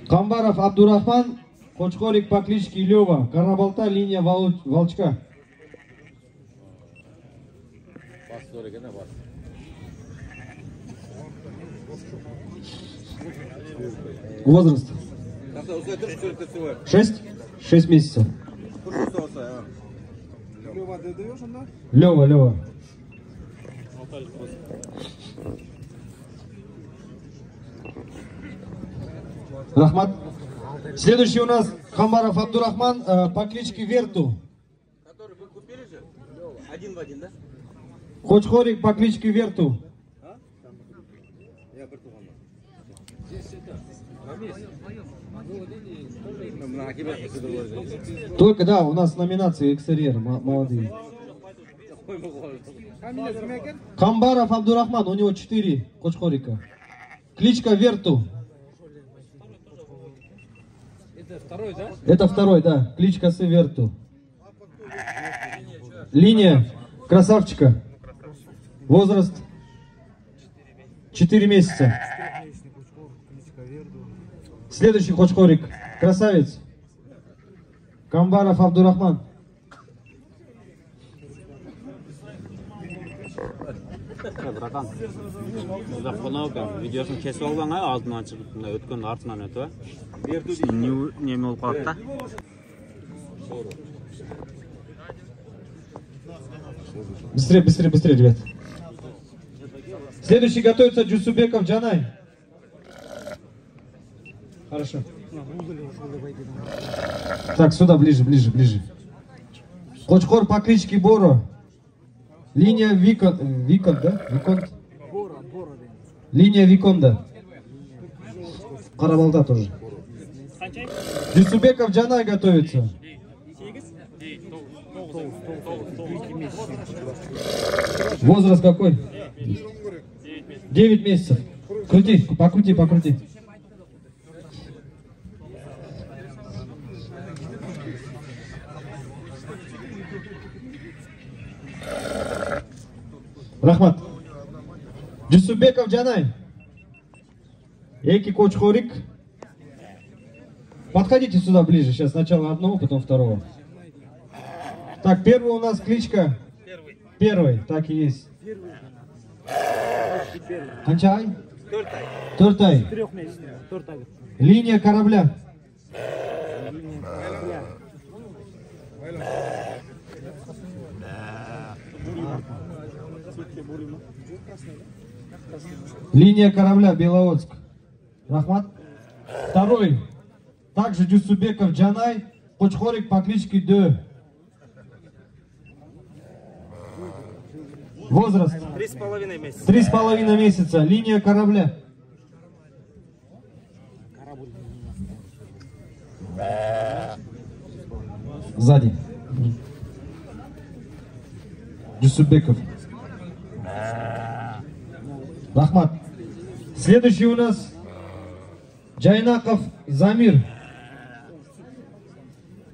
Камбаров Абдурахман, Кочкорик по кличке Лева, Карабалта, линия Волчка. Возраст? 6 месяцев. Лева. Рахмат. Следующий у нас Камбаров Абдурахман по кличке Верту. Который вы купили же? Один в один, да? Кочкорик по кличке Верту. Только да, у нас номинации экстерьер, молодые. Камбаров Абдурахман, у него 4 Кочкорика. Кличка Верту. Это второй, да? Это второй, да. Кличка с Верту. Линия красавчика. Возраст 4 месяца. Следующий Кочкорик. Красавец. Камбаров Абдурахман. Братан, видеосын кесіп алғанға алдынан шығып, өткен артынан өтіп. Неме болып қалды да? Быстрее, ребят. Следующий готовится Джусубеков Джанай. Хорошо. Так, сюда, ближе. Кочкор по кличке Боро. Линия Виконт, да? Виконт. Линия Виконда. Карабалта тоже. Джусубеков Джанай готовится. Возраст какой? 9 месяцев. Покрути. Рахмат. Джусубеков Джанай. Эки Кочкорик. Подходите сюда ближе. Сейчас сначала одного, потом второго. Так, первый у нас кличка. Первый, так и есть. Кончай. Тортай. Линия корабля. Линия корабля Беловодск. Рахмат. Второй. Также Джусубеков Джанай. Кочкорик по кличке Дö. Возраст 3,5 месяца. 3,5 месяца. Линия корабля. Сзади. Джусубеков. Рахмат. Следующий у нас Джайнаков Замир.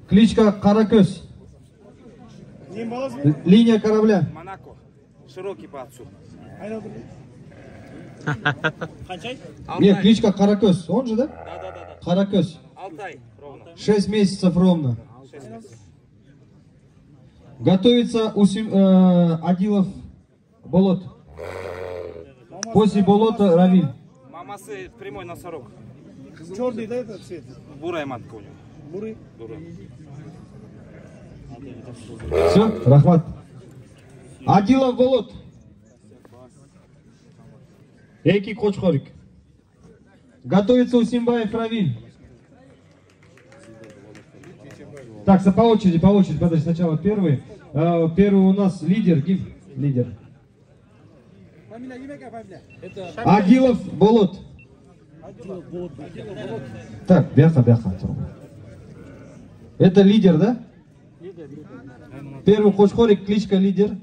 Кличка Каракөз. Линия корабля. Монако. Широкий по отцу. Нет, кличка Каракөз. Он же, да? Да. Каракөз. Алтай. Ровно. 6 месяцев ровно. 6 месяцев. Готовится Адилов Болот. После болота Равиль. Мамасы прямой носорог. Черный, да, этот цвет? Бурая матка у него. Бурый? Все, Рахмат. Адилов Болот. Эки Кочкорик. Готовится Усимбаев Равиль. Так, по очереди, подожди, сначала первый. Первый у нас лидер. Адилов Болот. Так, бяха. Это лидер, да? Первый Кочкорик, кличка лидер.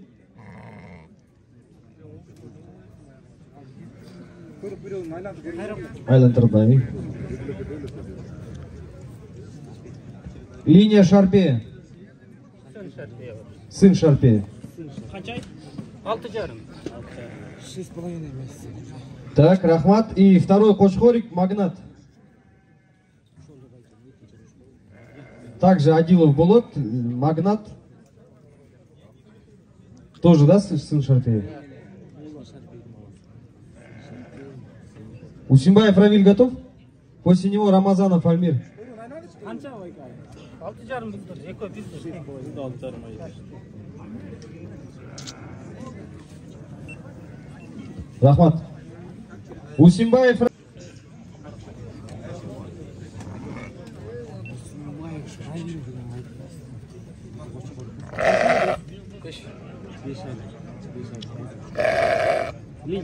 Айландырбай. Линия Шарпея. Сын Шарпея. 6,5 месяца. Так, Рахмат. И второй Кочкорик Магнат. Также Адилов Болот, Магнат. Тоже, да, сын Шарпеев? Усимбаев Равиль готов? После него Рамазанов Альмир. Рахмат. Усимбаев.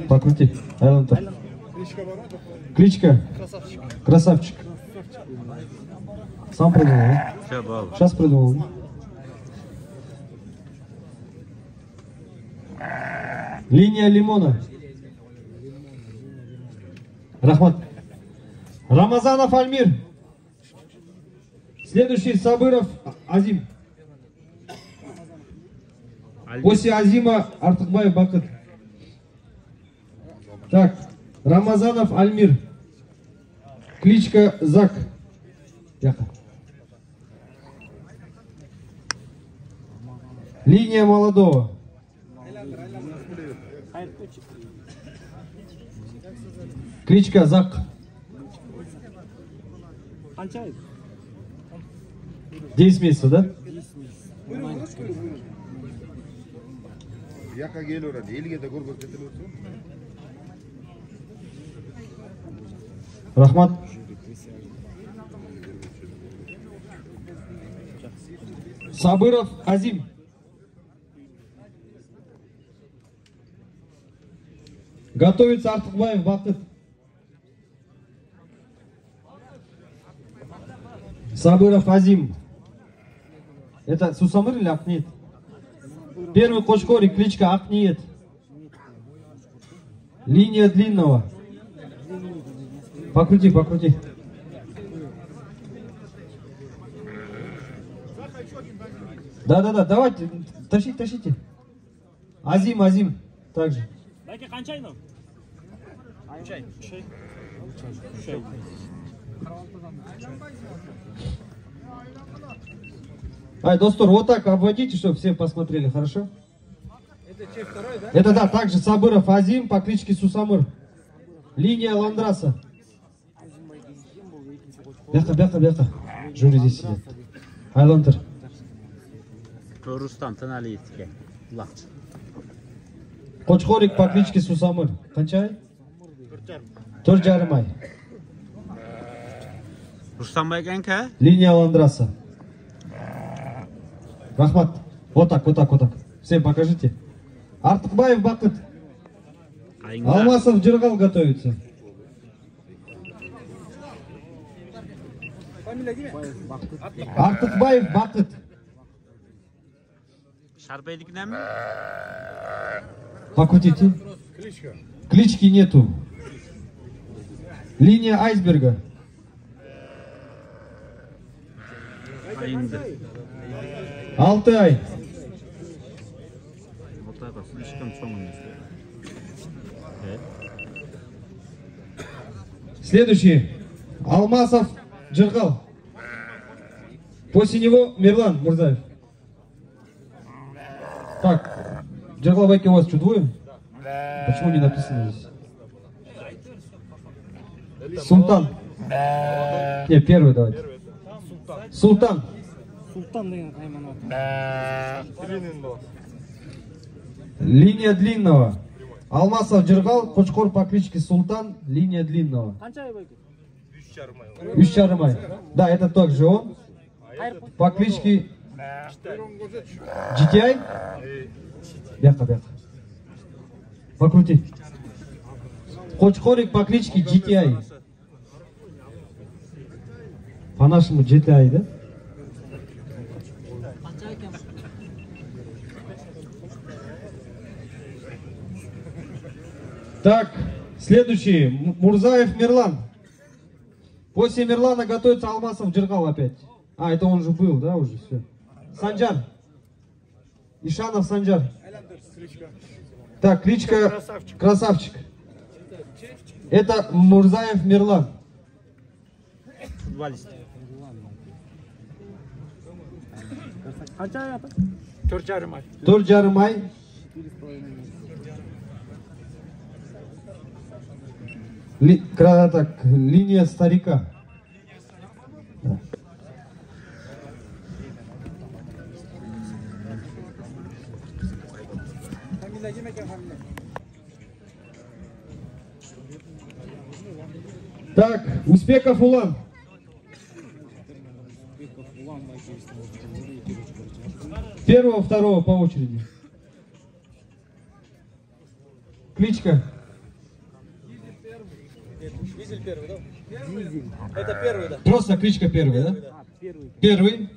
Покрути. Айлантер. Кличка? Красавчик. Красавчик. Сам придумал, да? Все, бал. Сейчас придумал. Да? Линия лимона. Рахмат. Рамазанов Альмир. Следующий Сабыров Азим. После Азима Артыкбаев Бакыт. Так, Рамазанов Альмир. Кличка Зак. Яха. Линия молодого. Кличка Зак. 10 месяцев, да? Яка келуурат, элге да көргөз кетип отурсун. Рахмат. Сабыров Азим. Готовится Артыкбаев Бакыт. Сабыров Азим. Это Сусамыр или Акниет? Первый Кочкори, кличка Акниет. Линия длинного. Покрути, покрути. Да, давайте, тащите. Азим, также. Ай, достор, вот так обводите, чтобы все посмотрели, хорошо? Это чей второй, да? Это да, также Сабыров Азим по кличке Сусамыр. Линия Ландраса. Бяха. Жюри здесь сидит. Айлантер. Рустам Таналиевке. Лахч. Кочкорик по кличке Сусамыр. Кончай? 4,5 ай. Рустам Байгенка? Линия Ландраса. Рахмат. Вот так. Всем покажите. Артыкбаев Бакыт. Алмасов Джиргал готовится. Артыкбаев Бакыт. Шарпейдикнами? Покрутите. Клички нету. Линия айсберга. Айнды. 6 ай. Вот это слишком чёрный. Следующий. Алмасов Джиргал. После него Мирлан Мурзаев. Так, Джиргал Байки у вас что, двое? Почему не написано здесь? Султан. Не, первый давайте. Султан. Султан деген Айманов. Линия длинного. Алмасов Джиргал, Кочкор по кличке Султан, линия длинного. 3,5 ай. Да, это также он. По кличке GTI. Бяха. Покрути. Кочкорик по кличке GTI. По-нашему GTI, да? Так, следующий. Мурзаев Мирлан. После Мирлана готовится Алмасов Джиргал опять. А, это он же был, да, уже все. Санджар. Ишанов Санджар. Так, кличка Красавчик. Это Мурзаев Мирлан. Футболист. Қанша ай ата? 4,5 ай. 4,5 ай. Так, линия старика. Да. Фамилия кім екен фамилия? Так, Успеков Улан. Первого, второго по очереди. Кличка. Дизель первый, да? Дизель. Это первый, да? Просто кличка первый, да? Первый.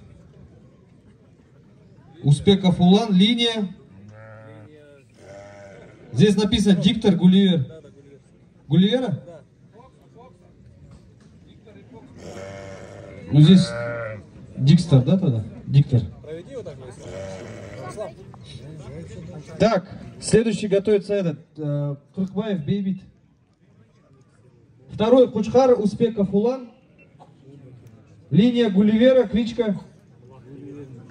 Успеков Улан, линия. Здесь написано диктор Гулливер. Гулливера? Ну здесь Дикстер, да, тогда? Диктор. Проведи вот так вот. Так, следующий готовится этот. Туркбаев Бейбит. Второй Кучхар, Успеков Улан. Линия Гулливера, кличка.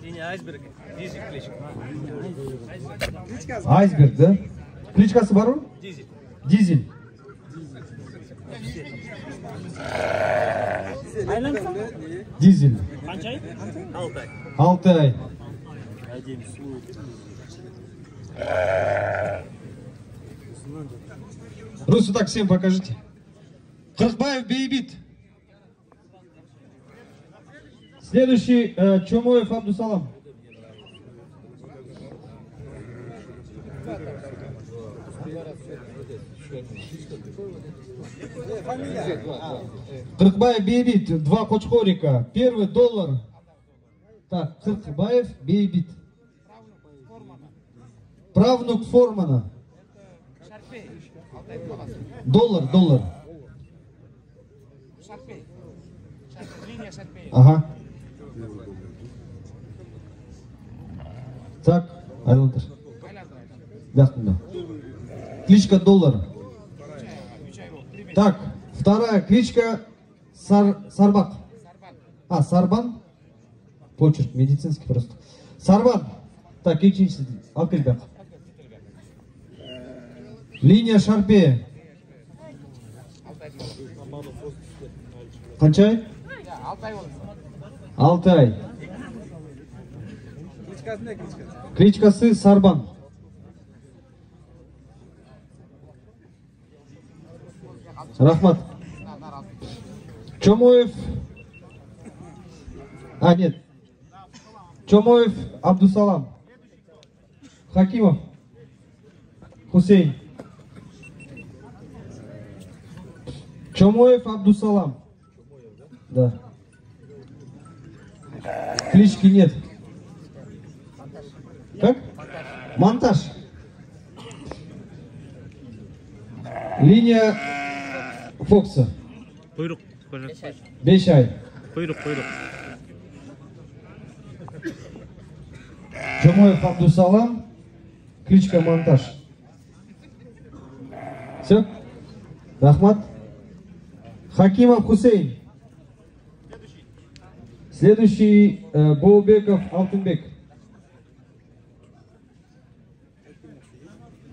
Линия айсберг. Дизель кличка. Айсберг, да? Кличка Сабару? Дизель. Дизель. Дизель. Қанша ай? Алтай. Алтай. Русу так всем покажите. Туркбаев Бейбит. Следующий Чомоев Абдусалам. Туркбаев Бейбит, два Кочхорика. Первый доллар. Так, Туркбаев Бейбит. Правнук Формана. Доллар. Ага. Так, Айландыр. Ясно. Кличка Доллар. Так, вторая кличка Сарбак. А, Сарбан. Почерк медицинский просто. Сарбан. Так, икинчisi Акылбек. Линия Шарпе. Қанша ай? Алтай. Кличкасы не кличкасы? Кличкасы Сарбан. Рахмат. Чомоев. А, нет. Чомоев Абдусалам. Хакимов Хусейн. Чомоев Абдусалам. Да. Клички нет. Как? Монтаж. Линия Фокса. Құйрық. 5 ай. Құйрық. Чомоев Абдусалам. Кличка Монтаж. Все? Рахмат. Хакимов Хусейн. Следующий Боубеков Алтынбек.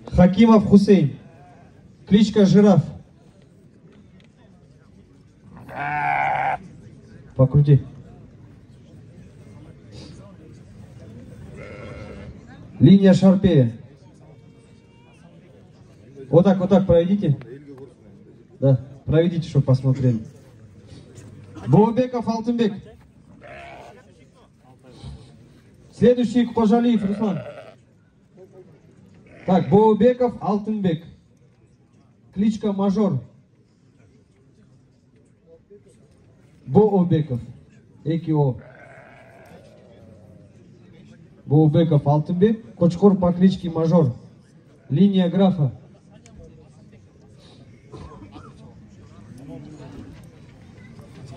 Хакимов Хусейн. Кличка Жираф. Покрути. Линия Шарпея. Вот так пройдите. Да, проведите, чтобы посмотрели. Боубеков Алтынбек. Следующий Кожалиев Руслан. Так, Боубеков Алтынбек. Кличка Мажор. Боубеков. ЭКО. Боубеков Алтынбек. Кочкор по кличке Мажор. Линия графа.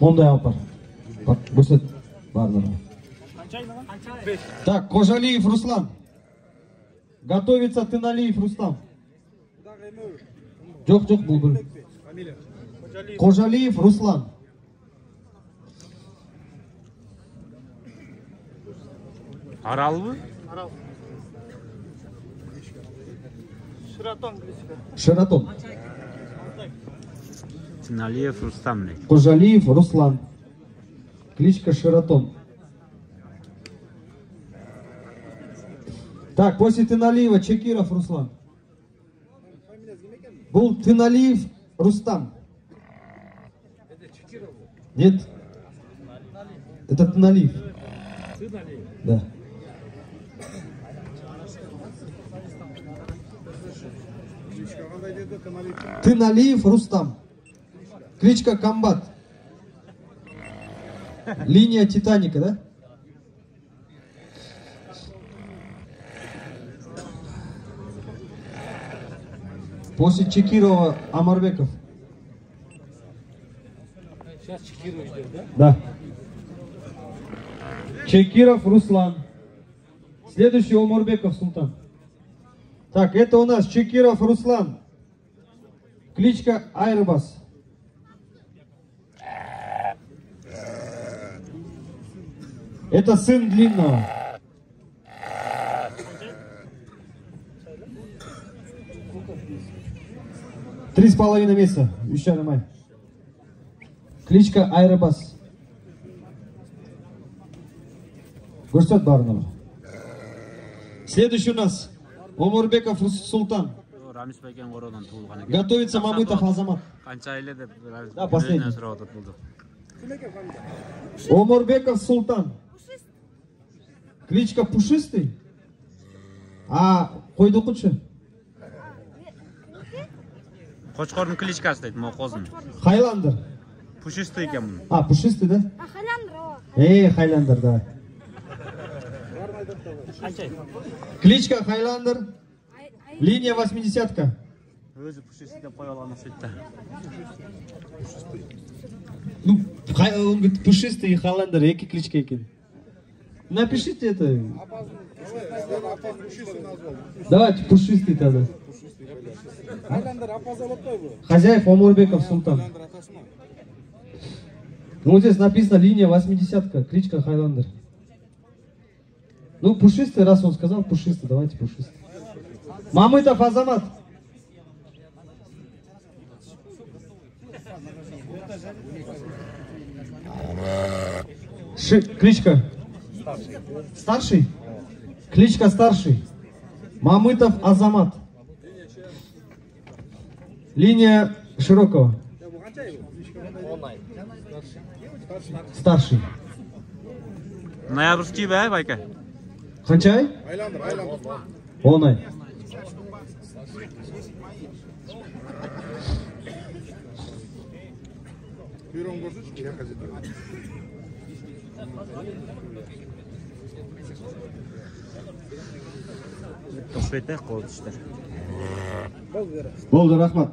Мондай алпар. Көрсет барлығы. Так, Кожалиев Руслан. Готовится Тыналиев Рустам. Жоқ, бұл бір. Кожалиев Руслан. Аралбы? Ширатон кличка. Шаратон. Тиналиев Рустам. Кожалиев Руслан. Кличка Шаратон. Так, после Тыналиева Чекиров Руслан. Был Тыналиев Рустам. Нет? Это Тыналиев. Да. Тыналиев Рустам. Кличка Комбат. Линия Титаника, да? После Чекирова Амарбеков. Сейчас Чекиров ждет, да? Да. Чекиров Руслан. Следующий Омарбеков Султан. Так, это у нас Чекиров Руслан. Кличка Айрбас. Это сын Длинного. Три с половиной месяца. Вещали май. Кличка Айрбас. Гурсет Барнова. Следующий у нас Омарбеков Султан. Готовится Мамытов Азамат. Да, последний. Омарбеков Султан. Кличка Пушистый. А қойды оқытшы. Қошқордың кличкасы дейді, моқоздың. Хайландер. Пушистый екен мұның. А, Пушистый, да? Хайландер. Хайландер, да. Кличка Хайландер. Линия 80-ка. Өзі пушистый деп қоя аламыз сөйтті. Ну, он говорит, Пушистый и Хайландер, екі кличка екен. Напишите это. Давайте Пушистый тогда. Хозяев Омарбеков Султан. Ну, вот здесь написано линия 80-ка, кличка Хайландер. Ну, Пушистый, раз он сказал Пушистый, давайте Пушистый. Мамытов Азамат. Кличка? Старший? Кличка Старший. Мамытов Азамат. Линия Широкого. Старший. Ноябрьский бе, байка? Ханчай? Онай. Тоқпетті қолдыштыр. Болды, рахмат.